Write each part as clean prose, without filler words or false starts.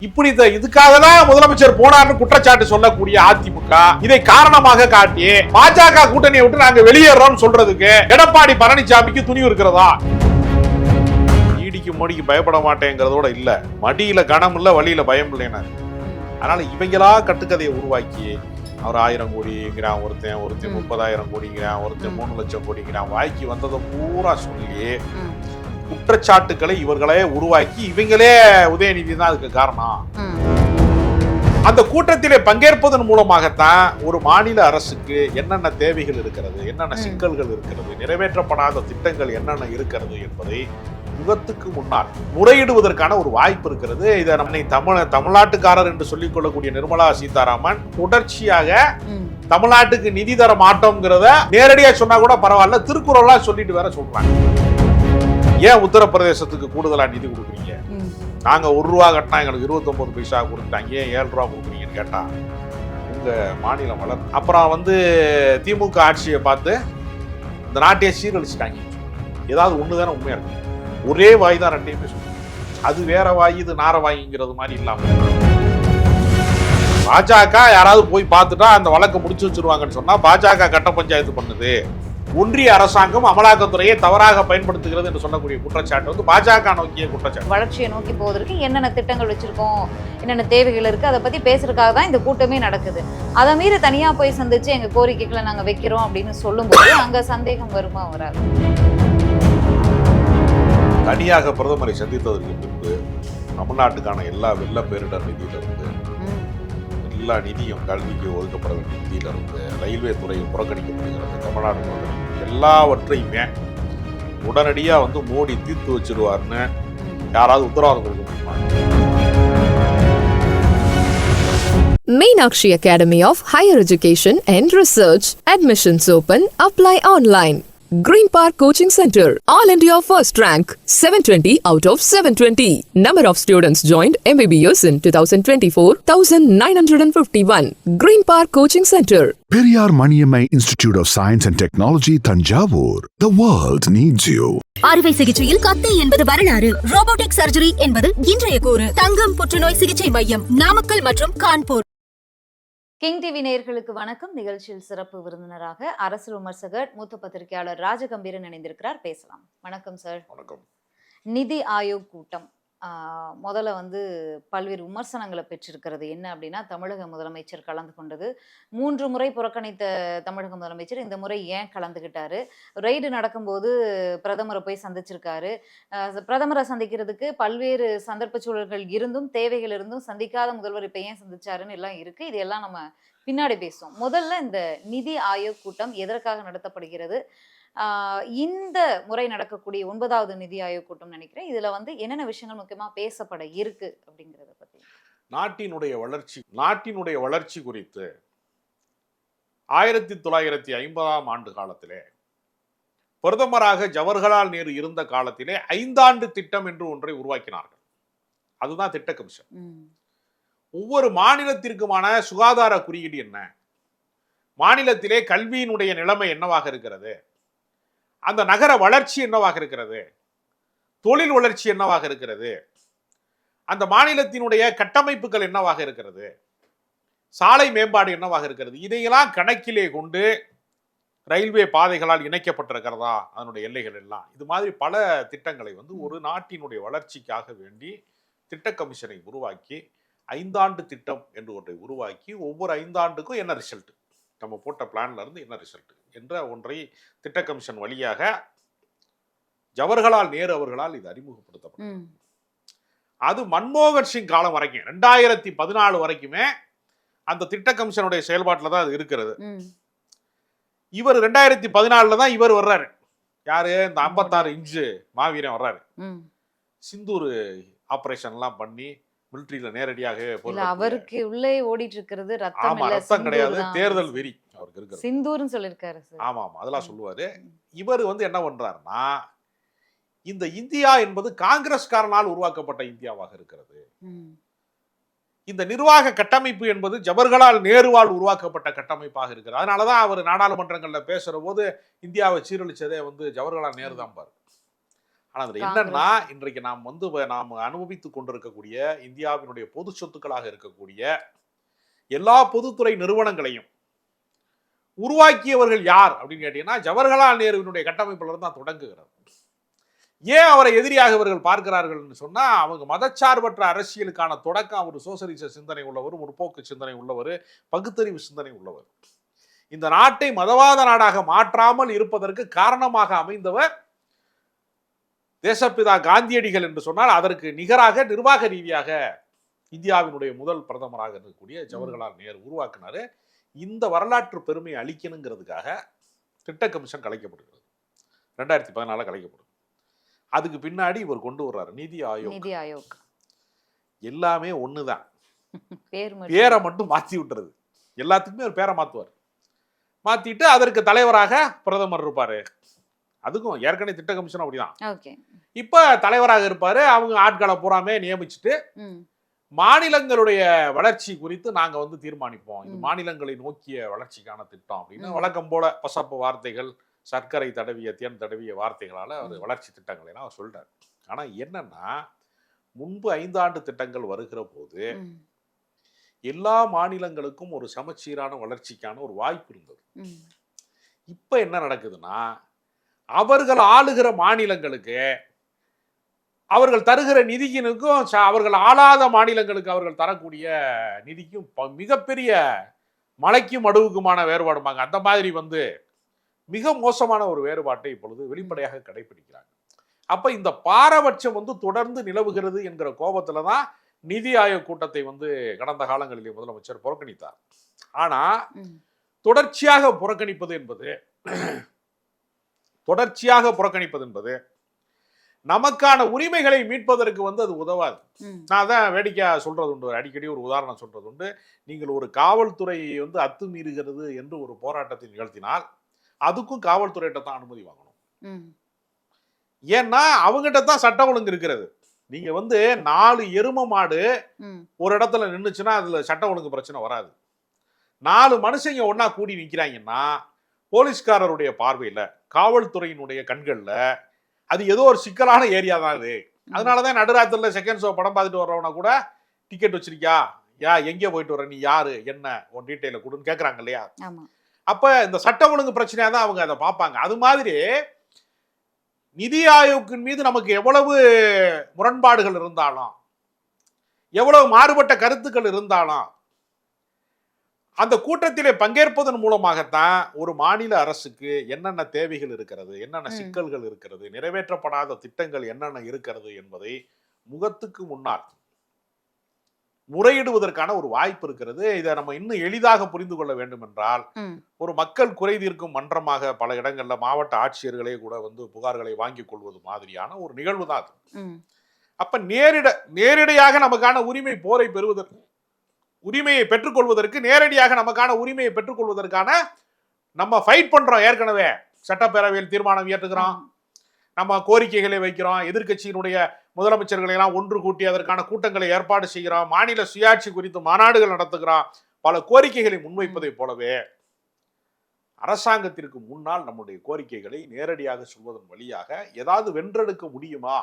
இப்படி இதுக்காக தான் முதலமைச்சர் போனார்னு குற்றச்சாட்டு சொல்லக்கூடிய அதிமுக இதை காரணமாக காட்டி பாஜக கூட்டணியை விட்டு நாங்க வெளியேறோம் சொல்றதுக்கு எடப்பாடி பழனிசாமிக்கு துணிவு இருக்கிறதா? ஈடிக்கு மோடிக்கு பயப்பட மாட்டேங்கிறதோட இல்ல, மடியில கனம் இல்ல, வழியில பயம் இல்லைன்னா. அதனால இவங்களா கட்டுக்கதையை உருவாக்கி அவர் 1000 கோடிங்கிறான், ஒருத்தன் 30,000 கோடிங்கிறான், ஒருத்தன் 3 லட்சம் கோடிங்கிறான், வாய்க்கு வந்ததை பூரா சொல்லி குற்றச்சாட்டுக்களை இவர்களே உருவாக்கி இவங்களே உதயநிதி தான் அதுக்கு காரணம். அந்த கூட்டத்திலே பங்கேற்பதன் மூலமாகத்தான் ஒரு மாநில அரசுக்கு என்னென்ன தேவைகள் இருக்கிறது, என்னென்ன சிக்கல்கள் இருக்கிறது, நிறைவேற்றப்படாத திட்டங்கள் என்னென்ன இருக்கிறது என்பதை முகத்துக்கு முன்னால் முறையிடுவதற்கான ஒரு வாய்ப்பு இருக்கிறது. இதை நம்மை தமிழ்நாட்டுக்காரர் என்று சொல்லிக் கொள்ளக்கூடிய நிர்மலா சீதாராமன் தொடர்ச்சியாக தமிழ்நாட்டுக்கு நிதி தர மாட்டோம்ங்கிறத நேரடியா சொன்னா கூட பரவாயில்ல, திருக்குறள்லாம் சொல்லிட்டு வேற சொல்றாங்க. ஏன் உத்தரப்பிரதேசத்துக்கு கூடுதலா நிதி கொடுக்குறீங்க? நாங்க ₹1 கட்டினா எங்களுக்கு 29 பைசா கொடுத்தாங்க, ஏன் ₹7 கொடுக்குறீங்கன்னு கேட்டா உங்க மாநிலம் வளர். அப்புறம் திமுக ஆட்சியை பார்த்து இந்த நாட்டையே சீரழிச்சிட்டாங்க. ஏதாவது ஒண்ணுதானே உண்மையா இருக்கு. ஒரே வாய் தான் ரெண்டையும் பேசும். அது வேற வாய், இது நார வாய்ங்கிறது மாதிரி இல்லாம பாஜக யாராவது போய் பார்த்துட்டா அந்த வழக்கை முடிச்சு வச்சிருவாங்கன்னு சொன்னா பாஜக கட்ட பஞ்சாயத்து பண்ணுது, ஒன்றிய அரசாங்கம் அமலாக்கத்துறையை தவறாக பயன்படுத்துகிறது என்று சொல்லக்கூடிய குற்றச்சாட்டு பாஜக நோக்கிய குற்றச்சாட்டு. வளர்ச்சியை நோக்கி போவதற்கு என்னென்ன திட்டங்கள் வச்சிருக்கோம், என்னென்ன தேவைகள் இருக்கு, அதை பத்தி பேசுறதுக்காக தான் இந்த கூட்டமே நடக்குது. அதை மீறி தனியா போய் சந்திச்சு எங்க கோரிக்கைகளை நாங்க வைக்கிறோம் அப்படின்னு சொல்லும்போது அங்க சந்தேகம் வருமா வராது? தனியாக பிரதமரை சந்தித்ததற்கு பின்பு தமிழ்நாட்டுக்கான எல்லா வெள்ள பேரிடர் நிதியிலிருந்து எல்லா நிதியும், கல்விக்கு ஒதுக்கப்பட வேண்டிய நிதியிலிருந்து, ரயில்வே துறையில் புறக்கணிக்கப்படுகிறது, தமிழ்நாடு எல்லாவற்றையுமே உடனடியா மோடி தீர்த்து வச்சிருவார்னு யாராவது உத்தரவாதம் கொடுக்க முடியுமா? Meenakshi Academy of Higher Education and Research. Admissions open. Apply online. Green Park Coaching Center. All India first rank. 720 out of 720. Number of students joined MBBS in 2024, 1951. Green Park Coaching Center. Periyar Maniammai Institute of Science and Technology, Thanjavur. The world needs you. அறுவை சிகிச்சையில் கத்தை என்பது வரலாறு, robotic surgery என்பது இன்றைய கூறு. தங்கம் புற்றுநோய் சிகிச்சை மையம், நாமக்கல் மற்றும் கான்பூர். கிங் டிவி நேயர்களுக்கு வணக்கம். நிகழ்ச்சியில் சிறப்பு விருந்தினராக அரசியல் விமர்சகர், மூத்த பத்திரிகையாளர் ராஜகம்பீரன் இணைந்திருக்கிறார். பேசலாம். வணக்கம் சார். வணக்கம். நிதி ஆயோக் கூட்டம் முதல்ல பல்வேறு விமர்சனங்களை பெற்றிருக்கிறது. என்ன அப்படின்னா, தமிழக முதலமைச்சர் கலந்து கொண்டது 3 முறை புறக்கணித்த தமிழக முதலமைச்சர் இந்த முறை ஏன் கலந்துகிட்டாரு? ரெய்டு நடக்கும்போது பிரதமரை போய் சந்திச்சிருக்காரு. பிரதமரை சந்திக்கிறதுக்கு பல்வேறு சந்தர்ப்ப சூழல்கள் இருந்தும் தேவைகள் இருந்தும் சந்திக்காத முதல்வர் இப்ப ஏன் சந்திச்சாருன்னு எல்லாம் இருக்கு. இதெல்லாம் நம்ம பின்னாடி பேசுவோம். முதல்ல இந்த நிதி ஆயோக் கூட்டம் எதற்காக நடத்தப்படுகிறது? இந்த முறை நடக்கக்கூடிய 9வது நிதி ஆயோக் கூட்டம் நினைக்கிறேன். இதுல என்னென்ன விஷயங்கள் முக்கியமா பேசப்பட இருக்கு அப்படிங்கறத பத்தி. நாட்டினுடைய வளர்ச்சி குறித்து 1950ஆம் ஆண்டு காலத்திலே பிரதமராக ஜவஹர்லால் நேரு இருந்த காலத்திலே 5 ஆண்டு திட்டம் என்று ஒன்றை உருவாக்கினார்கள். அதுதான் திட்ட கமிஷன். ஒவ்வொரு மாநிலத்திற்குமான சுகாதார குறியீடு என்ன, மாநிலத்திலே கல்வியினுடைய நிலைமை என்னவாக இருக்கிறது, அந்த நகர வளர்ச்சி என்னவாக இருக்கிறது, தொழில் வளர்ச்சி என்னவாக இருக்கிறது, அந்த மாநிலத்தினுடைய கட்டமைப்புகள் என்னவாக இருக்கிறது, சாலை மேம்பாடு என்னவாக இருக்கிறது, இதையெல்லாம் கணக்கிலே கொண்டு ரயில்வே பாதைகளால் இணைக்கப்பட்டிருக்கிறதா அதனுடைய எல்லைகள் எல்லாம், இது மாதிரி பல திட்டங்களை ஒரு நாட்டினுடைய வளர்ச்சிக்காக வேண்டி திட்ட கமிஷனை உருவாக்கி 5 ஆண்டு திட்டம் என்று ஒன்றை உருவாக்கி ஒவ்வொரு 5 ஆண்டுக்கும் என்ன ரிசல்ட், நம்ம போட்ட பிளான்ல இருந்து என்ன ரிசல்ட் என்ற ஒன்றை திட்ட கமிஷன் வழியாக ஜவஹர்லால் நேரு அவர்களால் இது அறிமுகப்படுத்தப்பட்டது. அது மன்மோகன் சிங் காலம் வரைக்கும் 2014 வரைக்குமே அந்த திட்ட கமிஷனுடைய செயல்பாட்டில் தான் அது இருக்கிறது. இவர் 2014 தான் இவர் வர்றாரு. யாரு? இந்த 56 இன்ச்சு மாவீரன் வர்றாரு. சிந்தூர் ஆபரேஷன் எல்லாம் பண்ணி மிலிட்டரியில நேரடியாக அவருக்கு உள்ளே ஓடிட்டு இருக்கிறது ரத்தம் கிடையாது, தேர்தல் வெறி அவருக்கு இருக்கு. சிந்தூர்னு சொல்லிருக்காரு. ஆமா ஆமா, அதெல்லாம் சொல்லுவாரு. இவர் என்ன பண்றாருன்னா, இந்த இந்தியா என்பது காங்கிரஸ்காரனால் உருவாக்கப்பட்ட இந்தியாவாக இருக்கிறது. இந்த நிர்வாக கட்டமைப்பு என்பது ஜவஹர்லால் நேருவால் உருவாக்கப்பட்ட கட்டமைப்பாக இருக்கிறது. அதனாலதான் அவர் நாடாளுமன்றங்கள்ல பேசுற போது இந்தியாவை சீரழிச்சதே ஜவஹர்லால் நேரு தான் பாரு. ஆனா அதுல என்னன்னா, இன்றைக்கு நாம் நாம் அனுபவித்துக் கொண்டிருக்கக்கூடிய இந்தியாவினுடைய பொது சொத்துக்களாக இருக்கக்கூடிய எல்லா பொதுத்துறை நிறுவனங்களையும் உருவாக்கியவர்கள் யார் அப்படின்னு கேட்டீங்கன்னா, ஜவஹர்லால் நேருவினுடைய கட்டமைப்புல இருந்து தான் தொடங்குகிறது. ஏன் அவரை எதிரியாக இவர்கள் பார்க்கிறார்கள் சொன்னா, அவங்க மதச்சார்பற்ற அரசியலுக்கான தொடக்கம் அவர் சோசலிச சிந்தனை உள்ளவர், முற்போக்கு சிந்தனை உள்ளவர், பகுத்தறிவு சிந்தனை உள்ளவர். இந்த நாட்டை மதவாத நாடாக மாற்றாமல் இருப்பதற்கு காரணமாக அமைந்தவர் தேசப்பிதா காந்தியடிகள் என்று சொன்னால், அதற்கு நிகராக நிர்வாக ரீதியாக இந்தியாவினுடைய முதல் பிரதமராக இருக்கக்கூடிய ஜவஹர்லால் நேரு உருவாக்கினாரு. இந்த வரலாற்று பெருமையை அளிக்கணுங்கிறதுக்காக திட்ட கமிஷன் கலைக்கப்படுகிறது. 2014 கலைக்கப்படும். அதுக்கு பின்னாடி இவர் கொண்டு வர்றாரு நிதி ஆயோக். எல்லாமே ஒண்ணுதான், பேரை மட்டும் மாத்தி விட்டுறது. எல்லாத்துக்குமே ஒரு பேரை மாத்துவார். மாத்திட்டு அதற்கு தலைவராக பிரதமர் இருப்பாரு. அதுக்கும் ஏற்கனவே திட்ட கமிஷன் அப்படிதான். இப்ப தலைவராக இருப்பாரு. அவங்க ஆட்களை பூராமே நியமிச்சுட்டு மாநிலங்களுடைய வளர்ச்சி குறித்து நாங்க தீர்மானிப்போம், இது மாநிலங்களை நோக்கிய வளர்ச்சிக்கான திட்டம் அப்படின்னு வழக்கம் போல பசப்பு வார்த்தைகள், சர்க்கரை தடவிய தேன் தடவிய வார்த்தைகளால அவர் வளர்ச்சி திட்டங்களை அவர் சொல்றாரு. ஆனா என்னன்னா, முன்பு 5 ஆண்டு திட்டங்கள் வருகிற போது எல்லா மாநிலங்களுக்கும் ஒரு சமச்சீரான வளர்ச்சிக்கான ஒரு வாய்ப்பு இருந்தது. இப்ப என்ன நடக்குதுன்னா, அவர்கள் ஆளுகிற மாநிலங்களுக்கு அவர்கள் தருகிற நிதியினுக்கும் அவர்கள் ஆளாத மாநிலங்களுக்கு அவர்கள் தரக்கூடிய நிதிக்கும் மிகப்பெரிய மலைக்கும் மடுவுக்குமான வேறுபாடுமாங்க. அந்த மாதிரி மிக மோசமான ஒரு வேறுபாட்டை இப்பொழுது வெளிப்படையாக கடைபிடிக்கிறாங்க. அப்ப இந்த பாரபட்சம் தொடர்ந்து நிலவுகிறது என்கிற கோபத்துல தான் நிதி ஆயோக் கூட்டத்தை கடந்த காலங்களிலே முதலமைச்சர் புறக்கணித்தார். ஆனா தொடர்ச்சியாக புறக்கணிப்பது என்பது நமக்கான உரிமைகளை மீட்பதற்கு அது உதவாது. நான் தான் வேடிக்கையா சொல்றது உண்டு, அடிக்கடி ஒரு உதாரணம் சொல்றது உண்டு. நீங்கள் ஒரு காவல்துறையை அத்துமீறுகிறது என்று ஒரு போராட்டத்தை நிகழ்த்தினால் அதுக்கும் காவல்துறையிட்ட தான் அனுமதி வாங்கணும். ஏன்னா அவங்ககிட்ட தான் சட்ட ஒழுங்கு இருக்கிறது. நீங்க 4 எரும மாடு ஒரு இடத்துல நின்னுச்சுன்னா அதுல சட்ட ஒழுங்கு பிரச்சனை வராது. 4 மனுஷங்க ஒன்னா கூடி நிக்கிறாங்கன்னா போலீஸ்காரருடைய பார்வையில, காவல்துறையினுடைய கண்கள்ல அது ஏதோ ஒரு சிக்கலான ஏரியா தான் அது. அதனாலதான் நடுராத்திரில செகண்ட் ஷோ படம் பார்த்துட்டு வர்றவனா கூட டிக்கெட் வச்சிருக்கியா, எங்கே போயிட்டு வர, நீ யாரு, என்ன உன் டீட்டெயில கொடுன்னு கேட்கறாங்க இல்லையா? அப்ப இந்த சட்ட ஒழுங்கு பிரச்சனையா தான் அவங்க அதை பார்ப்பாங்க. அது மாதிரி நிதி ஆயோக்கின் மீது நமக்கு எவ்வளவு முரண்பாடுகள் இருந்தாலும், எவ்வளவு மாறுபட்ட கருத்துக்கள் இருந்தாலும், அந்த கூட்டத்திலே பங்கேற்பதன் மூலமாகத்தான் ஒரு மாநில அரசுக்கு என்னென்ன தேவைகள் இருக்கிறது, என்னென்ன சிக்கல்கள் இருக்கிறது, நிறைவேற்றப்படாத திட்டங்கள் என்னென்ன இருக்கிறது என்பதை முகத்துக்கு முன்னால் முறையிடுவதற்கான ஒரு வாய்ப்பு இருக்கிறது. இதை நம்ம இன்னும் எளிதாக புரிந்து கொள்ள வேண்டும் என்றால், ஒரு மக்கள் குறை தீர்க்கும் மன்றமாக பல இடங்கள்ல மாவட்ட ஆட்சியர்களே கூட புகார்களை வாங்கிக் கொள்வது மாதிரியான ஒரு நிகழ்வு தான் அது. அப்ப நேரடியாக நமக்கான உரிமை போரை பெறுவதற்கு, உரிமையை பெற்றுக்கொள்வதற்கு, நேரடியாக நமக்கான உரிமையை பெற்றுக்கொள்வதற்கான நம்ம ஃபைட் பண்றோம். ஏற்கனவே சட்டப்பேரவையில் தீர்மானம் இயற்றுகிறோம், நம்ம கோரிக்கைகளை வைக்கிறோம், எதிர்கட்சியினுடைய முதலமைச்சர்களை எல்லாம் ஒன்று கூட்டி அதற்கான கூட்டங்களை ஏற்பாடு செய்கிறோம், மாநில சுயாட்சி குறித்து மாநாடுகள் நடத்துகிறோம். பல கோரிக்கைகளை முன்வைப்பதை போலவே அரசாங்கத்திற்கு முன்னால் நம்முடைய கோரிக்கைகளை நேரடியாக சொல்வதன் வழியாக ஏதாவது வென்றெடுக்க முடியுமா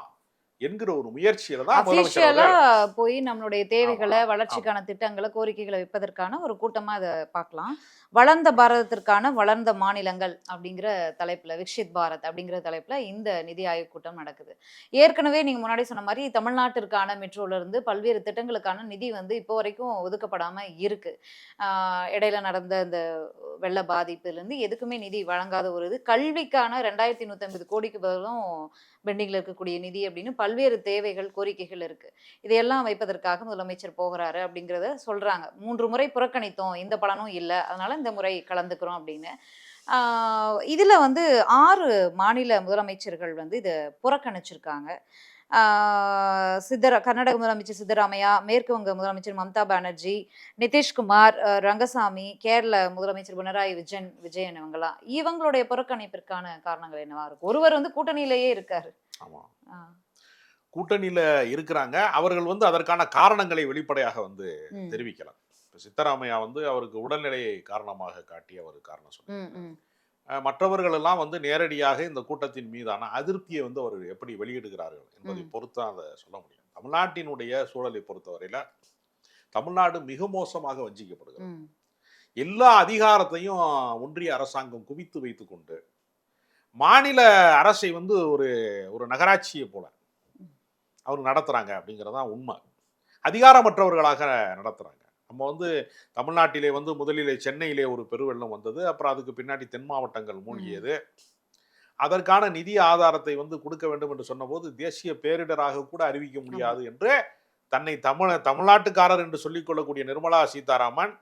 என்கிற ஒரு முயற்சியில தான் போய் நம்மளுடைய தேவைகளை, வளர்ச்சிக்கான திட்டங்களை, கோரிக்கைகளை வைப்பதற்கான ஒரு கூட்டமா அதை பார்க்கலாம். வளர்ந்த பாரதத்திற்கான வளர்ந்த மாநிலங்கள் அப்படிங்கிற தலைப்புல, விக்ஷித் பாரத் அப்படிங்கிற தலைப்புல இந்த நிதி ஆயோக் கூட்டம் நடக்குது. ஏற்கனவே நீங்க முன்னாடி சொன்ன மாதிரி தமிழ்நாட்டிற்கான மெட்ரோல இருந்து பல்வேறு திட்டங்களுக்கான நிதி இப்போ வரைக்கும் ஒதுக்கப்படாம இருக்கு. இடையில நடந்த இந்த வெள்ள பாதிப்புல இருந்து எதுக்குமே நிதி வழங்காத ஒரு இது. கல்விக்கான 2150 கோடிக்கு பதிலும் பெண்டிங்ல இருக்கக்கூடிய நிதி அப்படின்னு பல்வேறு தேவைகள், கோரிக்கைகள் இருக்கு. இதையெல்லாம் வைப்பதற்காக முதலமைச்சர் போகிறாரு அப்படிங்கிறத சொல்றாங்க. 3 முறை புறக்கணித்தோம், இந்த பலனும் இல்லை, அதனால இந்த முறை கலந்துக்கிறோம் அப்படின்னு. இதுல 6 மாநில முதலமைச்சர்கள் இதை புறக்கணிச்சிருக்காங்க. கர்நாடக முதலமைச்சர் சித்தராமையா, மேற்கு வங்க முதலமைச்சர் மம்தா பானர்ஜி, நிதிஷ்குமார், ரங்கசாமி, கேரள முதலமைச்சர் பினராயி விஜயன் இவங்களுடைய புறக்கணிப்பிற்கான காரணங்கள் என்னவா இருக்கும்? ஒருவர் கூட்டணியிலேயே இருக்காரு. ஆமா, கூட்டணியில இருக்கிறாங்க. அவர்கள் அதற்கான காரணங்களை வெளிப்படையாக தெரிவிக்கலாம். சித்தராமையா அவருக்கு உடல்நிலையை காரணமாக காட்டி அவர் காரணம் சொன்னார். மற்றவர்கள் எல்லாம் வந்து நேரடியாக இந்த கூட்டத்தின் மீதான அதிருப்தியை வந்து அவர் எப்படி வெளியிடுகிறார்கள் என்பதை பொறுத்து தான் அதை சொல்ல முடியும். தமிழ்நாட்டினுடைய சூழலை பொறுத்தவரையில தமிழ்நாடு மிக மோசமாக வஞ்சிக்கப்படுகிறது. எல்லா அதிகாரத்தையும் ஒன்றிய அரசாங்கம் குவித்து வைத்துக் கொண்டு மாநில அரசை வந்து ஒரு ஒரு நகராட்சியை போல அவர் நடத்துறாங்க அப்படிங்கிறதான் உண்மை. அதிகாரமற்றவர்களாக நடத்துறாங்க. நம்ம வந்து தமிழ்நாட்டிலே வந்து முதலிலே சென்னையிலே ஒரு பெருவெள்ளம் வந்தது, அப்புறம் அதுக்கு பின்னாடி தென் மாவட்டங்கள் மூழ்கியது. அதற்கான நிதி ஆதாரத்தை வந்து கொடுக்க வேண்டும் என்று சொன்னபோது தேசிய பேரிடராக கூட அறிவிக்க முடியாது என்று தன்னை தமிழ்நாட்டுக்காரர் என்று சொல்லிக் கொள்ளக்கூடிய நிர்மலா சீதாராமன்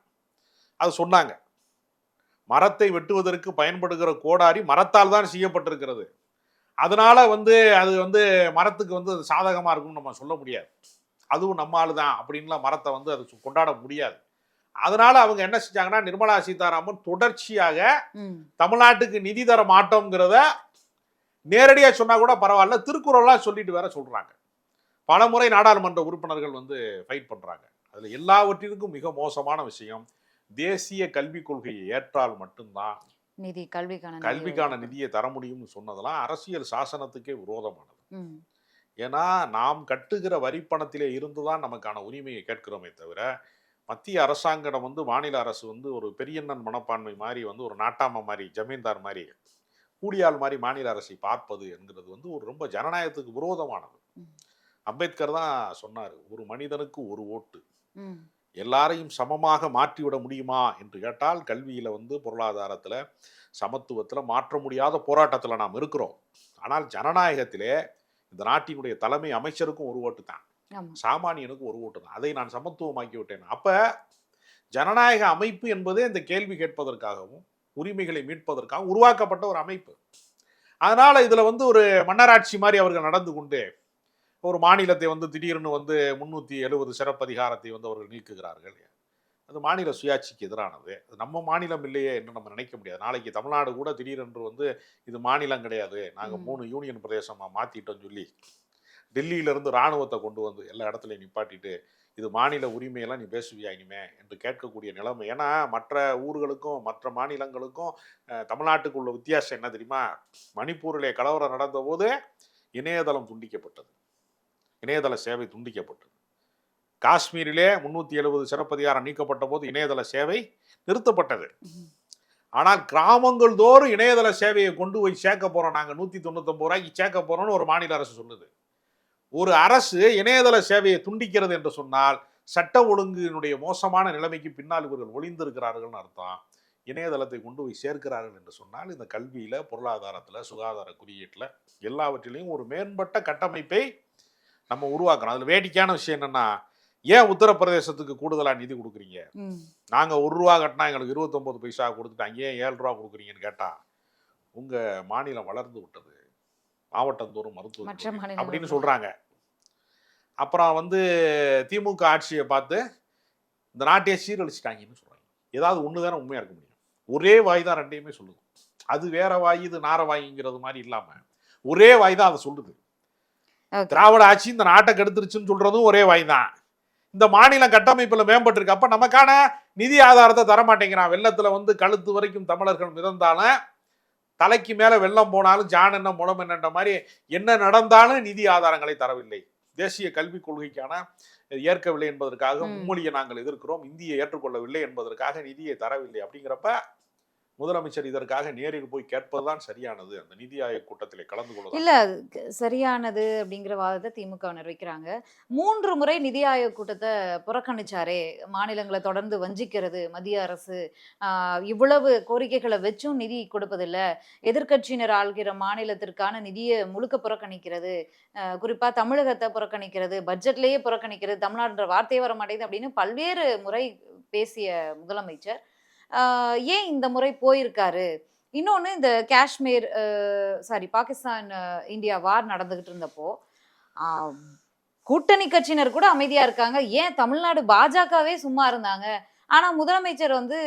அது சொன்னாங்க. மரத்தை வெட்டுவதற்கு பயன்படுகிற கோடாரி மரத்தால் தான் செய்யப்பட்டிருக்கிறது, அதனால வந்து அது வந்து மரத்துக்கு வந்து அது சாதகமா இருக்கும்னு நம்ம சொல்ல முடியாது, அதுவும் நம்ம ஆளு தான் அப்படின்லாம் மரத்தை வந்து அது கொண்டாட முடியாது. அதனால அவங்க என்ன செஞ்சாங்கன்னா, நிர்மலா சீதாராமன் தொடர்ச்சியாக தமிழ்நாட்டுக்கு நிதி தர மாட்டோம்ங்கிறத நேரடியா சொன்னா கூட பரவாயில்ல, திருக்குறள்லாம் சொல்லிட்டு வேற சொல்றாங்க. பல முறை நாடாளுமன்ற உறுப்பினர்கள் வந்து ஃபைட் பண்றாங்க. அதுல எல்லாவற்றிற்கும் மிக மோசமான விஷயம், தேசிய கல்விக் கொள்கையை ஏற்றால் மட்டும்தான் கல்விக்கான நிதியை தர முடியும்னு சொன்னதெல்லாம் அரசியல் சாசனத்துக்கே விரோதமானது. ஏன்னா நாம் கட்டுகிற வரிப்பணத்திலே இருந்துதான் நமக்கான உரிமையை கேட்கிறோமே தவிர, மத்திய அரசாங்கம் வந்து மாநில அரசு வந்து ஒரு பெரியண்ணன் மனப்பான்மை மாதிரி வந்து ஒரு நாட்டாம மாதிரி ஜமீன்தார் மாதிரி கூடியால் மாதிரி மாநில அரசை பார்ப்பது என்கிறது வந்து ஒரு ரொம்ப ஜனநாயகத்துக்கு விரோதமானது. அம்பேத்கர் தான் சொன்னார், ஒரு மனிதனுக்கு ஒரு ஓட்டு, எல்லாரையும் சமமாக மாற்றிவிட முடியுமா என்று கேட்டால் கல்வியில வந்து பொருளாதாரத்துல சமத்துவத்துல மாற்ற முடியாத போராட்டத்துல நாம் இருக்கிறோம். ஆனால் ஜனநாயகத்திலே இந்த நாட்டினுடைய தலைமை அமைச்சருக்கும் ஒரு ஓட்டு தான், சாமானியனுக்கும் ஒரு ஓட்டு தான், அதை நான் சமத்துவமாக்கி விட்டேன். அப்ப ஜனநாயக அமைப்பு என்பதே இந்த கேள்வி கேட்பதற்காகவும் உரிமைகளை மீட்பதற்காகவும் உருவாக்கப்பட்ட ஒரு அமைப்பு. அதனால இதுல வந்து ஒரு மன்னராட்சி மாதிரி அவர்கள் நடந்து கொண்டு ஒரு மாநிலத்தை வந்து திடீர்னு வந்து 370 சிறப்பதிகாரத்தை வந்து அவர்கள் நீக்குகிறார்கள். அது மாநில சுயாட்சிக்கு எதிரானது. அது நம்ம மாநிலம் இல்லையே என்று நம்ம நினைக்க முடியாது. நாளைக்கு தமிழ்நாடு கூட திடீரென்று வந்து இது மாநிலம் கிடையாது, நாங்கள் 3 யூனியன் பிரதேசமாக மாற்றிட்டோம்னு சொல்லி டெல்லியிலிருந்து இராணுவத்தை கொண்டு வந்து எல்லா இடத்துலையும் நிப்பாட்டிட்டு இது மாநில உரிமையெல்லாம் நீ பேசுவியா இனிமே என்று கேட்கக்கூடிய நிலைமை. ஏன்னா மற்ற ஊர்களுக்கும் மற்ற மாநிலங்களுக்கும் தமிழ்நாட்டுக்கு உள்ள வித்தியாசம் என்ன தெரியுமா? மணிப்பூரிலே கலவரம் நடந்த போது இணையதளம் துண்டிக்கப்பட்டது, இணையதள சேவை துண்டிக்கப்பட்டது. காஷ்மீரிலே 370 சிறப்பதிகாரம் நீக்கப்பட்ட போது இணையதள சேவை நிறுத்தப்பட்டது. ஆனால் கிராமங்கள் தோறும் இணையதள சேவையை கொண்டு போய் சேர்க்க போறோம், நாங்கள் 199 ரூபாய்க்கு சேர்க்க போறோம்னு ஒரு மாநில அரசு சொல்லுது. ஒரு அரசு இணையதள சேவையை துண்டிக்கிறது என்று சொன்னால் சட்ட ஒழுங்கினுடைய மோசமான நிலைமைக்கு பின்னால் இவர்கள் ஒளிந்திருக்கிறார்கள் அர்த்தம். இணையதளத்தை கொண்டு போய் சேர்க்கிறார்கள் என்று சொன்னால் இந்த கல்வியில, பொருளாதாரத்துல, சுகாதார குறியீட்டுல எல்லாவற்றிலையும் ஒரு மேம்பட்ட கட்டமைப்பை நம்ம உருவாக்கணும். அதுல வேடிக்கையான விஷயம் என்னன்னா, ஏன் உத்தரப்பிரதேசத்துக்கு கூடுதலா நிதி கொடுக்குறீங்க? நாங்க 1 ரூபா கட்டினா எங்களுக்கு 29 பைசா கொடுத்துட்டாங்க, ஏன் 7 ரூபா கொடுக்குறீங்கன்னு கேட்டா, உங்க மாநிலம் வளர்ந்து விட்டது, மாவட்டந்தோறும் மருத்துவ அப்படின்னு சொல்றாங்க. அப்புறம் வந்து திமுக ஆட்சியை பார்த்து இந்த நாட்டையே சீரழிச்சிட்டாங்கன்னு சொல்றாங்க. ஏதாவது ஒண்ணுதானே உண்மையா இருக்க முடியும்? ஒரே வாய் தான் ரெண்டையுமே சொல்லுது. அது வேற வாய், இது நார வாய்ங்கிறது மாதிரி இல்லாம ஒரே வாய் தான் அதை சொல்லுது. திராவிட ஆட்சி இந்த நாட்டை கெடுத்துருச்சுன்னு சொல்றதும் ஒரே வாய் தான். இந்த மாநில கட்டமைப்புல மேம்பட்டு இருக்கு, அப்ப நமக்கான நிதி ஆதாரத்தை தரமாட்டேங்கிறான். வெள்ளத்துல வந்து கழுத்து வரைக்கும் தமிழர்கள் மிதந்தாலும், தலைக்கு மேல வெள்ளம் போனாலும் ஜான் என்ன முடம் என்னன்ற மாதிரி என்ன நடந்தாலும் நிதி ஆதாரங்களை தரவில்லை. தேசிய கல்விக் கொள்கைக்கான ஏற்கவில்லை என்பதற்காக மும்மொழியை நாங்கள் எதிர்க்கிறோம், இந்தியை ஏற்றுக்கொள்ளவில்லை என்பதற்காக நிதியை தரவில்லை. அப்படிங்கிறப்ப முதலமைச்சர் இதற்காக நேரில் போய் கேட்பதுதான் சரியானது. அந்த நிதி ஆயோக் கூட்டத்திலே கலந்து கொள்ள இல்ல சரியானது அப்படிங்கிற வாதத்தை திமுக வைக்கிறாங்க. 3 முறை நிதி ஆயோக் கூட்டத்தை புறக்கணிச்சாரே, மாநிலங்களை தொடர்ந்து வஞ்சிக்கிறது மத்திய அரசு, இவ்வளவு கோரிக்கைகளை வச்சும் நிதி கொடுப்பதில்ல, எதிர்கட்சியினர் ஆள்கிற மாநிலத்திற்கான நிதியை முழுக்க புறக்கணிக்கிறது, குறிப்பா தமிழகத்தை புறக்கணிக்கிறது, பட்ஜெட்லயே புறக்கணிக்கிறது, தமிழ்நாடுன்ற வார்த்தையே வர மாட்டேங்குது அப்படின்னு பல்வேறு முறை பேசிய முதலமைச்சர் ஏன் இந்த முறை போயிருக்காரு? இன்னொன்னு, இந்த காஷ்மீர் பாகிஸ்தான் இந்தியா வார் நடந்துகிட்டு இருந்தப்போ கூட்டணி கட்சியினர் கூட அமைதியா இருக்காங்க, ஏன் தமிழ்நாடு பாஜகவே சும்மா இருந்தாங்க, ஆனா முதலமைச்சர் வந்து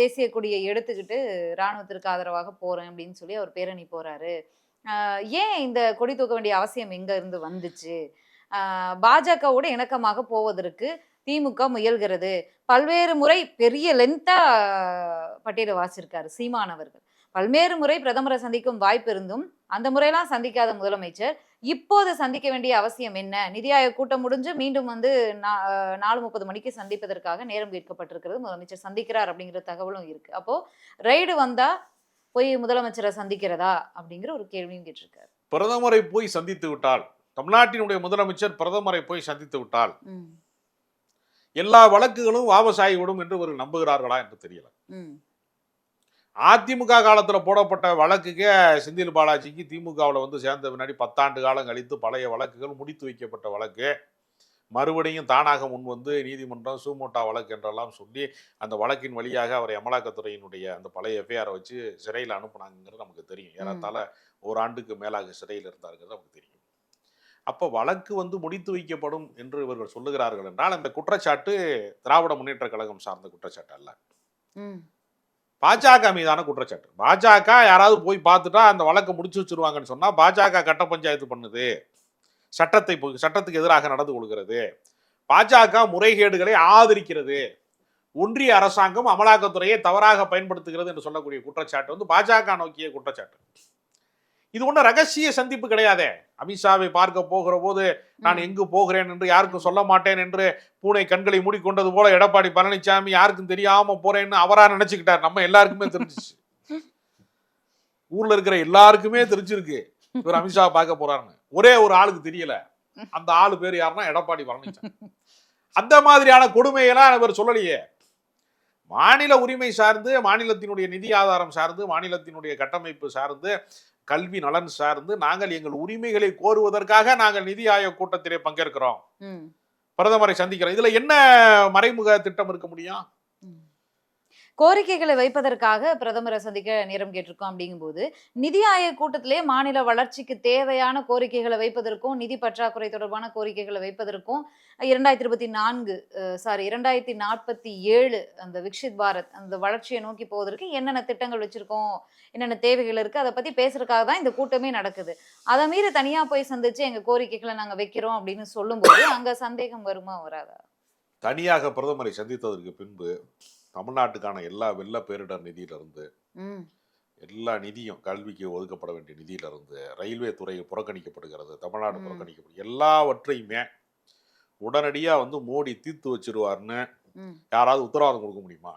தேசிய கொடியை எடுத்துக்கிட்டு இராணுவத்திற்கு ஆதரவாக போறேன் அப்படின்னு சொல்லி அவர் பேரணி போறாரு. ஏன் இந்த கொடி தூக்க வேண்டிய அவசியம் எங்க இருந்து வந்துச்சு? பாஜகவோட இணக்கமாக போவதற்கு திமுக முயல்கிறது. பல்வேறு முறை பெரிய லென்த்தா பட்டியலை வாசிச்சிருக்காரு சீமான் அவர்கள். பல்வேறு முறை பிரதமரை சந்திக்கும் வாய்ப்பு இருந்தும் அந்த முறையெல்லாம் சந்திக்காத முதலமைச்சர் இப்போது சந்திக்க வேண்டிய அவசியம் என்ன? நிதி ஆயோக் கூட்டம் முடிஞ்சு மீண்டும் வந்து 4:30 மணிக்கு சந்திப்பதற்காக நேரம் கேட்கப்பட்டிருக்கிறது. முதலமைச்சர் சந்திக்கிறார் அப்படிங்கிற தகவலும் இருக்கு. அப்போ ரைடு வந்தா போய் முதலமைச்சரை சந்திக்கிறதா அப்படிங்கிற ஒரு கேள்வியும் கேட்டிருக்காரு. பிரதமரை போய் சந்தித்து விட்டால், தமிழ்நாட்டினுடைய முதலமைச்சர் பிரதமரை போய் சந்தித்து விட்டால் எல்லா வழக்குகளும் வாபசாகிவிடும் என்று இவர்கள் நம்புகிறார்களா என்று தெரியல. அதிமுக காலத்துல போடப்பட்ட வழக்குக்கே செந்தில் பாலாஜிக்கு திமுகவில் வந்து சேர்ந்த பின்னாடி 10 ஆண்டு காலம் கழித்து பழைய வழக்குகள் முடித்து வைக்கப்பட்ட வழக்கு மறுபடியும் தானாக முன் வந்து நீதிமன்றம் சூமோட்டா வழக்கு என்றெல்லாம் சொல்லி அந்த வழக்கின் வழியாக அவரை அமலாக்கத்துறையினுடைய அந்த பழைய எஃப்ஐஆரை வச்சு சிறையில் அனுப்புனாங்கிறது நமக்கு தெரியும். ஏறத்தாழ 1 ஆண்டுக்கு மேலாக சிறையில் இருந்தாருங்கிறது நமக்கு தெரியும். அப்போ வழக்கு வந்து முடித்து வைக்கப்படும் என்று இவர்கள் சொல்லுகிறார்கள் என்றால் அந்த குற்றச்சாட்டு திராவிட முன்னேற்ற கழகம் சார்ந்த குற்றச்சாட்டு அல்ல, பாஜக மீதான குற்றச்சாட்டு. பாஜக யாராவது போய் பார்த்துட்டா அந்த வழக்கை முடிச்சு வச்சிருவாங்கன்னு சொன்னா பாஜக கட்ட பஞ்சாயத்து பண்ணுது, சட்டத்துக்கு எதிராக நடந்து கொள்கிறது, பாஜக முறைகேடுகளை ஆதரிக்கிறது, ஒன்றிய அரசாங்கம் அமலாக்கத்துறையை தவறாக பயன்படுத்துகிறது என்று சொல்லக்கூடிய குற்றச்சாட்டு வந்து பாஜக நோக்கிய குற்றச்சாட்டு. இது ஒன்றும் ரகசிய சந்திப்பு கிடையாதே. அமித்ஷாவை பார்க்க போகிற போது நான் எங்கு போகிறேன் என்று யாருக்கும் சொல்ல மாட்டேன் என்று பூனை கண்களை மூடிக்கொண்டது போல எடப்பாடி பழனிசாமி யாருக்கும் தெரியாம போறேன்னு அவரா நினைச்சுக்கிட்டார். நம்ம எல்லாருக்குமே தெரிஞ்சிச்சு, ஊர்ல இருக்கிற எல்லாருக்குமே தெரிஞ்சிருக்கு இவர் அமித்ஷா பார்க்க போறாருன்னு. ஒரே ஒரு ஆளுக்கு தெரியல, அந்த ஆளு பேர் யாருன்னா எடப்பாடி பழனிசாமி. அந்த மாதிரியான கொடுமையெல்லாம் இவர் சொல்லலையே. மாநில உரிமை சார்ந்து, மாநிலத்தினுடைய நிதி ஆதாரம் சார்ந்து, மாநிலத்தினுடைய கட்டமைப்பு சார்ந்து, கல்வி நலன் சார்ந்து நாங்கள் எங்கள் உரிமைகளை கோருவதற்காக நாங்கள் நிதி ஆயோக் கூட்டத்திலே பங்கேற்கிறோம், பிரதமரை சந்திக்கிறோம். இதுல என்ன மறைமுக திட்டம் இருக்க முடியும்? கோரிக்கைகளை வைப்பதற்காக பிரதமரை சந்திக்க நேரம் கேட்டிருக்கோம். அப்படிங்கும்போது நிதி ஆயோக் கூட்டத்திலே மாநில வளர்ச்சிக்கு தேவையான கோரிக்கைகளை வைப்பதற்கும் நிதி பற்றாக்குறை தொடர்பான கோரிக்கைகளை வைப்பதற்கும் 2047 அந்த விக்ஷித் பாரத் அந்த வளர்ச்சியை நோக்கி போவதற்கு என்னென்ன திட்டங்கள் வச்சிருக்கோம், என்னென்ன தேவைகள் இருக்கு, அதை பத்தி பேசுறதுக்காக தான் இந்த கூட்டமே நடக்குது. அதை மீறி தனியா போய் சந்திச்சு எங்க கோரிக்கைகளை நாங்க வைக்கிறோம் அப்படின்னு சொல்லும்போது அங்க சந்தேகம் வருமா வராதா? தனியாக பிரதமரை சந்தித்ததற்கு பின்பு தமிழ்நாட்டுக்கான எல்லா வெள்ள பேரிடர் நிதியிலிருந்து எல்லா நிதியும், கல்விக்கு ஒதுக்கப்பட வேண்டிய நிதியிலிருந்து, ரயில்வே துறை புறக்கணிக்கப்படுகிறது, தமிழ்நாடு புறக்கணிக்கப்படுகிறது, எல்லாவற்றையுமே உடனடியா வந்து மோடி தீர்த்து வச்சிருவார்னு யாராவது உத்தரவாதம் கொடுக்க முடியுமா?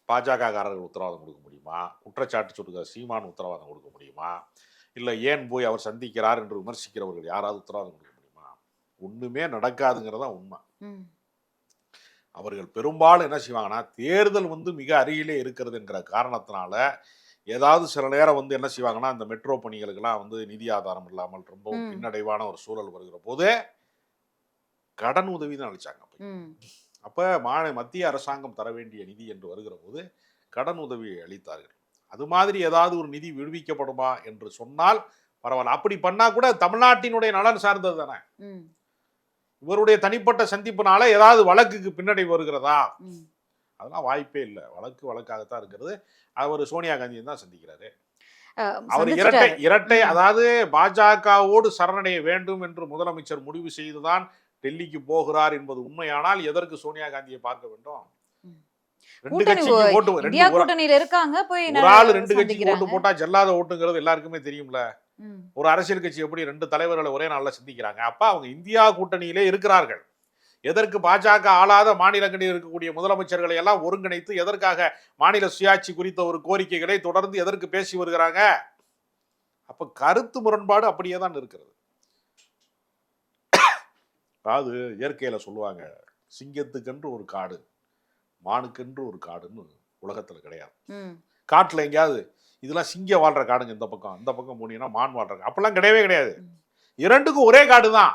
பாஜக காரர்கள் உத்தரவாதம் கொடுக்க முடியுமா? குற்றச்சாட்டு சொல்லுகிற சீமான் உத்தரவாதம் கொடுக்க முடியுமா? இல்ல ஏன் போய் அவர் சந்திக்கிறார் என்று விமர்சிக்கிறவர்கள் யாராவது உத்தரவாதம் கொடுக்க முடியுமா? ஒண்ணுமே நடக்காதுங்கிறதா உண்மை. அவர்கள் பெரும்பாலும் என்ன செய்வாங்கன்னா, தேர்தல் வந்து மிக அருகிலே இருக்கிறது என்கிற காரணத்தினால ஏதாவது சில நேரம் வந்து என்ன செய்வாங்கன்னா, இந்த மெட்ரோ பணிகளுக்கெல்லாம் வந்து நிதி ஆதாரம் இல்லாமல் ரொம்ப பின்னடைவான ஒரு சூழல் வருகிற போது கடன் உதவி தான் அளிச்சாங்க. அப்ப மத்திய அரசாங்கம் தர வேண்டிய நிதி என்று வருகிற போது கடன் உதவி அளித்தார்கள். அது மாதிரி ஏதாவது ஒரு நிதி விடுவிக்கப்படுமா என்று சொன்னால் பரவாயில்ல. அப்படி பண்ணா கூட தமிழ்நாட்டினுடைய நலன் சார்ந்தது தானே. இவருடைய தனிப்பட்ட சந்திப்புனால ஏதாவது வழக்குக்கு பின்னடை வருகிறதா? அதெல்லாம் வாய்ப்பே இல்லை. வழக்காகத்தான் இருக்கிறது. அவர் சோனியா காந்தியை தான் சந்திக்கிறாரு. அவர் இரட்டை அதாவது பாஜகவோடு சரணடைய வேண்டும் என்று முதலமைச்சர் முடிவு செய்துதான் டெல்லிக்கு போகிறார் என்பது உண்மையானால் எதற்கு சோனியா காந்தியை பார்க்க வேண்டும்? ரெண்டு கட்சிக்கு ஓட்டு, ஒரு ஆளு 2 கட்சிக்கு ஓட்டு போட்டா ஜல்லாத ஓட்டுங்கிறது எல்லாருக்குமே தெரியும்ல. ஒரு அரசியல் கட்சி எப்படி 2 தலைவர்களை ஒரே நாள்ல சந்திக்கிறாங்க? அப்ப அவங்க இந்தியா கூட்டணியிலே இருக்கிறார்கள். எதற்கு பாஜக ஆளாத மாநிலங்களில் இருக்கக்கூடிய முதலமைச்சர்களை எல்லாம் ஒருங்கிணைத்து எதற்காக மாநில சுயாட்சி குறித்த ஒரு கோரிக்கைகளை தொடர்ந்து எதற்கு பேசி வருகிறாங்க? அப்ப கருத்து முரண்பாடு அப்படியே தான் இருக்கிறது. அதாவது இயற்கையில சொல்லுவாங்க, சிங்கத்துக்கென்று ஒரு காடு, மானுக்கென்று ஒரு காடுன்னு உலகத்துல கிடையாது. காட்டுல எங்கேயாவது இதெல்லாம் சிங்கம் வாழ்ற காடுங்க இந்த பக்கம், அந்த பக்கம் போனீங்கன்னா மான் வாழ்றாங்க, அப்பெல்லாம் கிடையவே கிடையாது. இரண்டுக்கும் ஒரே காடு தான்.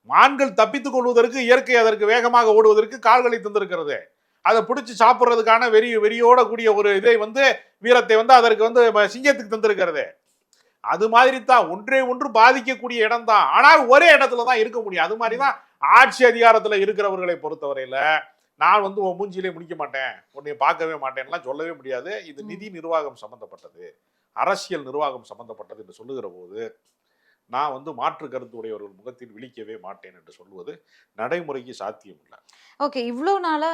மான்கள் தப்பித்துக் கொள்வதற்கு, இயற்கை அதற்கு வேகமாக ஓடுவதற்கு கால்களை தந்திருக்கிறது. அதை பிடிச்சி சாப்பிட்றதுக்கான வெறியோட கூடிய ஒரு இதை வந்து வீரத்தை வந்து அதற்கு வந்து சிங்கத்துக்கு தந்திருக்கிறது. அது மாதிரி தான் ஒன்றே ஒன்று பாதிக்கக்கூடிய இடம் தான். ஆனால் ஒரே இடத்துல தான் இருக்க முடியும். அது மாதிரி தான் ஆட்சி அதிகாரத்துல இருக்கிறவர்களை பொறுத்தவரையில நான் வந்து உன் மூஞ்சியிலே முடிக்க மாட்டேன், உன்னை பார்க்கவே மாட்டேன்லாம் சொல்லவே முடியாது. இது நிதி நிர்வாகம் சம்பந்தப்பட்டது, அரசியல் நிர்வாகம் சம்பந்தப்பட்டது என்று சொல்லுகிற போது நான் வந்து மாற்று கருத்து உடையவர்கள் முகத்தில் விழிக்கவே மாட்டேன் என்று சொல்வது நடைமுறைக்கு சாத்தியம் இல்லை. ஓகே, இவ்வளோ நாளா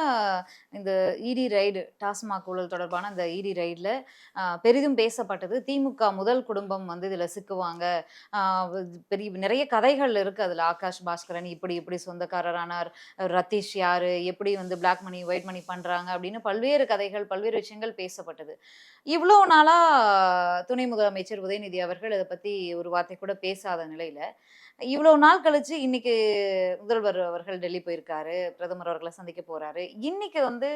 இந்த இடி ரைடு, டாஸ்மாக் ஊழல் தொடர்பான அந்த இடி ரைடில் பெரிதும் பேசப்பட்டது திமுக முதல் குடும்பம் வந்து இதில் சிக்குவாங்க. பெரிய நிறைய கதைகள் இருக்குது அதில். ஆகாஷ் பாஸ்கரன் இப்படி சொந்தக்காரரானார், ரத்தீஷ் யாரு, எப்படி வந்து பிளாக் மணி ஒயிட் மணி பண்ணுறாங்க அப்படின்னு பல்வேறு கதைகள், பல்வேறு விஷயங்கள் பேசப்பட்டது. இவ்வளோ நாளாக துணை முதலமைச்சர் உதயநிதி அவர்கள் இதை பற்றி ஒரு வார்த்தை கூட பேசாத நிலையில் இவ்வளவு நாள் கழிச்சு இன்னைக்கு முதல்வர் அவர்கள் டெல்லி போயிருக்காரு, பிரதமர் அவர்களை சந்திக்க போறாரு. இன்னைக்கு வந்து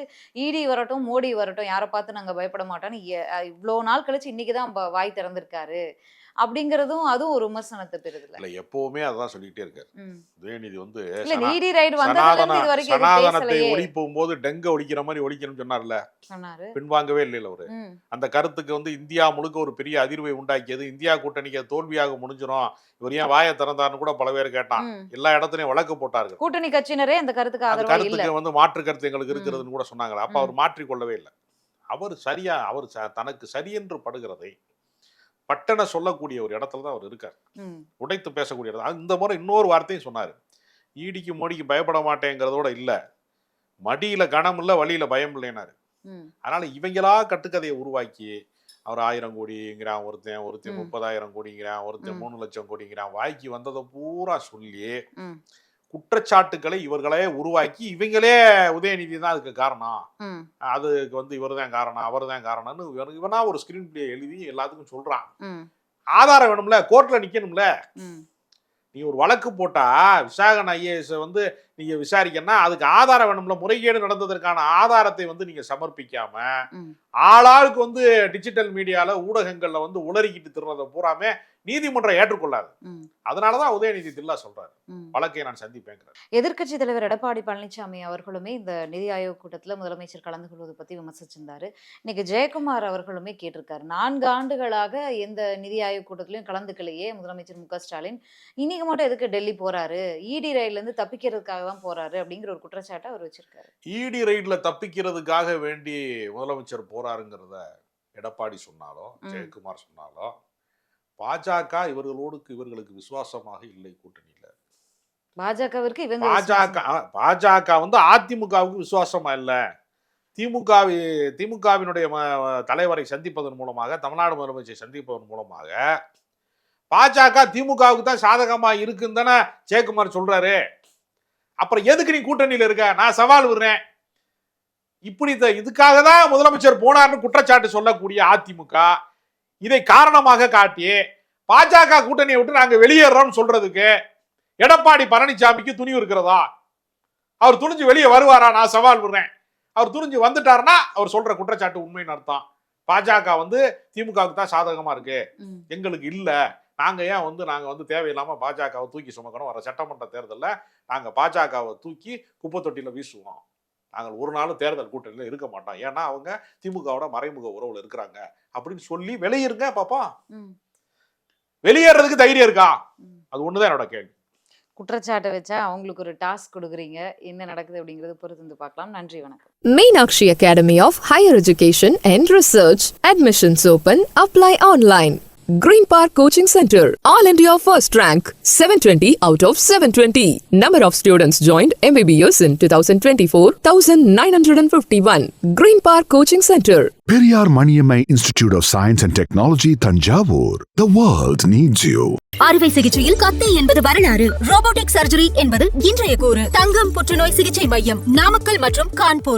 இடி வரட்டும் மோடி வரட்டும் யாரை பார்த்து நாங்க பயப்பட மாட்டோம்னு இவ்வளவு நாள் கழிச்சு இன்னைக்குதான் வாய் திறந்திருக்காரு அப்படிங்கறதும் அதுவும் ஒரு விமர்சனத்தை பெறுதுல. இல்ல, எப்பவுமே அதான் சொல்லிட்டே இருக்காரு உதயநிதி. வந்து இடி ரைடு வந்ததுல இது வரைக்கும் சனாதனத்தை ஒழிப்பும் போது டெங்க ஒழிக்கிற மாதிரி ஒழிக்கணும்னு சொன்னாரு. பின்வாங்கவே இல்லை அவரு. அந்த கருத்துக்கு வந்து இந்தியா முழுக்க ஒரு பெரிய அதிர்வை உண்டாக்கியது. இந்தியா கூட்டணிக்கு தோல்வியாக முடிஞ்சிடும், இவர் ஏன் வாயை திறந்தாருன்னு கூட பல பேர் கேட்டான். எல்லா இடத்துலயும் வழக்கு போட்டார்கள். கூட்டணி கட்சியினரே அந்த கருத்துக்கு வந்து மாற்று கருத்து எங்களுக்கு இருக்கிறதுன்னு கூட சொன்னாங்க. அப்ப அவர் மாற்றிக்கொள்ளவே இல்லை. அவர் சரியா, அவர் தனக்கு சரியென்று படுகிறதை பட்டன சொல்லக்கூடிய ஒரு இடத்துல தான் அவர் இருக்கார். உடைத்து பேசக்கூடிய இடம். இந்த முறை இன்னொரு வார்த்தையும் சொன்னாரு. ஈடிக்கு மோடிக்கு பயப்பட மாட்டேங்கிறதோட இல்ல, மடியில கணம் இல்ல வழியில பயம் இல்லைனாரு. அதனால இவங்களா கட்டுக்கதையை உருவாக்கி அவர் 1000 கோடிங்கிறான், ஒருத்தன் 30,000 கோடிங்கிறான், ஒருத்தன் 3 லட்சம் கோடிங்கிறான், வாய்க்கு வந்ததை பூரா சொல்லி குற்றச்சாட்டுக்களை இவர்களே உருவாக்கி இவங்களே உதயநிதி தான் அதுக்கு காரணம், அதுக்கு வந்து இவர் தான் காரணம், அவர் தான் காரணம்னு இவனா ஒரு ஸ்கிரீன் பிளே எழுதி எல்லாத்துக்கும் சொல்றான். ஆதாரம் வேணும்ல, கோர்ட்ல நிக்கணும்ல. நீ ஒரு வழக்கு போட்டா விசாகன் ஐஏஎஸ் வந்து நீங்க விசாரிக்கணும்னா அதுக்கு ஆதாரம் வேணும்ல. முறைகேடு நடந்ததற்கான ஆதாரத்தை வந்து நீங்க சமர்ப்பிக்காம ஆளாளுக்கு வந்து டிஜிட்டல் மீடியால ஊடகங்கள்ல வந்து உளறிக்கிட்டு திருறத பூராமே நீதிமன்றம் ஏற்றுக்கொள்ளாது. அதனாலதான் உதயநிதி தில்லா சொல்றாரு, வழக்கை நான் சந்திப்பேன். எதிர்க்கட்சி தலைவர் எடப்பாடி பழனிசாமி அவர்களுமே இந்த நிதி ஆயோக் கூட்டத்துல முதலமைச்சர் கலந்து கொள்வது பத்தி விமர்சிச்சிருந்தாரு. இன்னைக்கு ஜெயக்குமார் அவர்களுமே கேட்டிருக்காரு, 4 ஆண்டுகளாக எந்த நிதி ஆயோக் கூட்டத்திலையும் கலந்துக்கலையே முதலமைச்சர் மு க ஸ்டாலின், இன்னைக்கு மட்டும் எதுக்கு டெல்லி போறாரு, இடி ரைட்ல இருந்து தப்பிக்கிறதுக்காக தான் போறாரு அப்படிங்கிற ஒரு குற்றச்சாட்டை அவர் வச்சிருக்காரு. இடி ரைட்ல தப்பிக்கிறதுக்காக வேண்டி முதலமைச்சர் போறாருங்கிறத எடப்பாடி சொன்னாலும் ஜெயக்குமார் சொன்னாலும் பாஜக இவர்களுக்கு விசுவாசமாக இல்லை. கூட்டணியில பாஜக வந்து அதிமுகவுக்கு விசுவாசமா இல்ல. திமுகவினுடைய தலைவரை சந்திப்பதன் மூலமாக, தமிழ்நாடு முதலமைச்சரை சந்திப்பதன் மூலமாக பாஜக திமுகவுக்கு தான் சாதகமா இருக்குன்னு தானே ஜெயக்குமார் சொல்றாரு. அப்புறம் எதுக்கு நீ கூட்டணியில இருக்க, நான் சவால் விடுறேன். இப்படி இதுக்காக தான் முதலமைச்சர் போனார்னு குற்றச்சாட்டு சொல்லக்கூடிய அதிமுக இதை காரணமாக காட்டி பாஜக கூட்டணியை விட்டு நாங்க வெளியேறோம்னு சொல்றதுக்கு எடப்பாடி பழனிசாமிக்கு துணிவு இருக்கிறதா? அவர் துணிஞ்சு வெளியே வருவாரா? நான் சவால் விடுறேன். அவர் துணிஞ்சு வந்துட்டாருன்னா அவர் சொல்ற குற்றச்சாட்டு உண்மைன்னு அர்த்தம். பாஜக வந்து திமுகவுக்கு தான் சாதகமா இருக்கு, எங்களுக்கு இல்ல, நாங்க வந்து தேவையில்லாம பாஜகவை தூக்கி சுமக்கணும், வர சட்டமன்ற தேர்தலில் நாங்க பாஜகவை தூக்கி குப்பை தொட்டியில வீசுவோம், நாங்கள் ஒரு நாளும் தேர்தல் கூட்டணியில இருக்க மாட்டோம், ஏன்னா அவங்க திமுகவோட மறைமுக உறவுல இருக்கிறாங்க அப்படின்னு சொல்லி வெளியிருங்க பாப்போம். வெளியேறதுக்கு தைரியம் இருக்கா? அது ஒண்ணுதான் என்னோட கேள்வி. குற்றச்சாட்டை வச்சா அவங்களுக்கு ஒரு டாஸ்க் கொடுக்குறீங்க, என்ன நடக்குது அப்படிங்கறது பொறுத்து பார்க்கலாம். நன்றி, வணக்கம். Meenakshi Academy of Higher Education and Research. Admissions open. Apply online. Green Park Coaching Center. All India first rank. 720 out of 720. Number of students joined MBBS in 2024, 1951. Green Park Coaching Center. Periyar Maniammai Institute of Science and Technology, Thanjavur. The world needs you. அறுவை சிகிச்சையில் கத்தை என்பது வரலாறு, robotic surgery என்பது இன்றைய கூறு. தங்கம் புற்றுநோய் சிகிச்சை மையம், நாமக்கல் மற்றும் கான்பூர்.